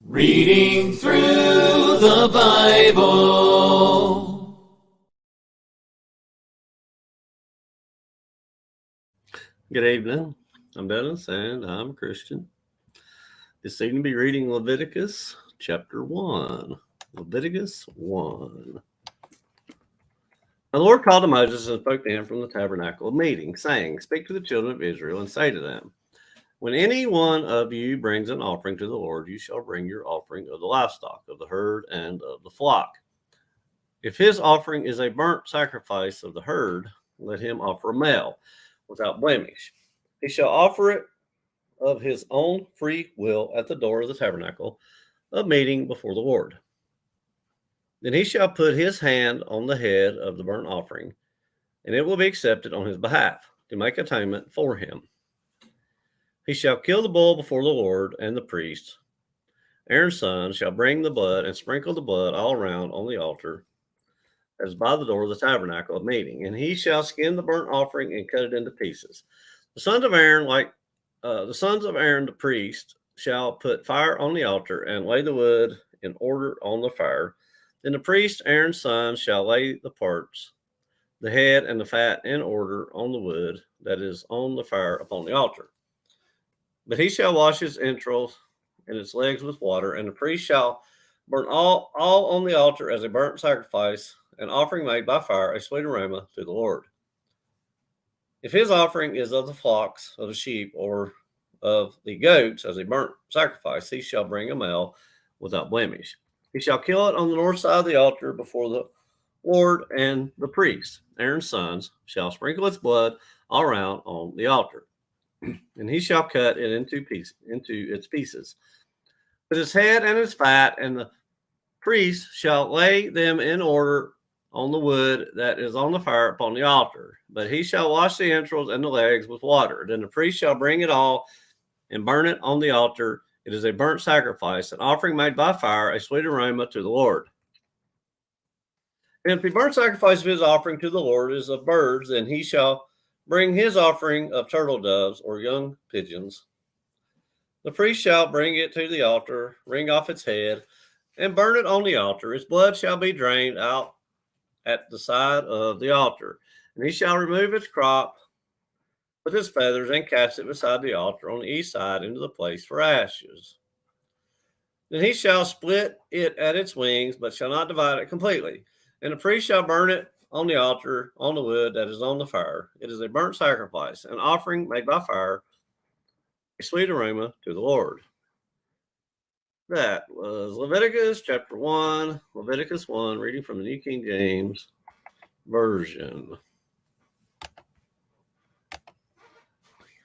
Reading through the Bible. Good evening. I'm Dennis, and I'm a Christian. This evening, be reading Leviticus chapter 1. Leviticus 1. Now the Lord called to Moses and spoke to him from the tabernacle of meeting, saying, "Speak to the children of Israel and say to them, when any one of you brings an offering to the Lord, you shall bring your offering of the livestock, of the herd, and of the flock. If his offering is a burnt sacrifice of the herd, let him offer a male without blemish. He shall offer it of his own free will at the door of the tabernacle of meeting before the Lord. Then he shall put his hand on the head of the burnt offering, and it will be accepted on his behalf to make atonement for him. He shall kill the bull before the Lord, and the priest, Aaron's son, shall bring the blood and sprinkle the blood all around on the altar that is by the door of the tabernacle of meeting. And he shall skin the burnt offering and cut it into pieces. The sons of Aaron, the priest, shall put fire on the altar and lay the wood in order on the fire. Then the priest, Aaron's son, shall lay the parts, the head and the fat in order on the wood that is on the fire upon the altar. But he shall wash its entrails and its legs with water, and the priest shall burn all on the altar as a burnt sacrifice, an offering made by fire, a sweet aroma to the Lord. If his offering is of the flocks of the sheep or of the goats as a burnt sacrifice, he shall bring a male without blemish. He shall kill it on the north side of the altar before the Lord, and the priest, Aaron's sons, shall sprinkle its blood all around on the altar. And he shall cut it into its pieces, with its head and its fat, and the priest shall lay them in order on the wood that is on the fire upon the altar. But he shall wash the entrails and the legs with water. Then the priest shall bring it all and burn it on the altar. It is a burnt sacrifice, an offering made by fire, a sweet aroma to the Lord. And if the burnt sacrifice of his offering to the Lord is of birds, then he shall bring his offering of turtle doves or young pigeons. The priest shall bring it to the altar, wring off its head, and burn it on the altar. Its blood shall be drained out at the side of the altar. And he shall remove its crop with its feathers and cast it beside the altar on the east side into the place for ashes. Then he shall split it at its wings, but shall not divide it completely. And the priest shall burn it on the altar on the wood that is on the fire. It is a burnt sacrifice, an offering made by fire, a sweet aroma to the Lord. That was Leviticus chapter 1, Leviticus 1, reading from the New King James Version.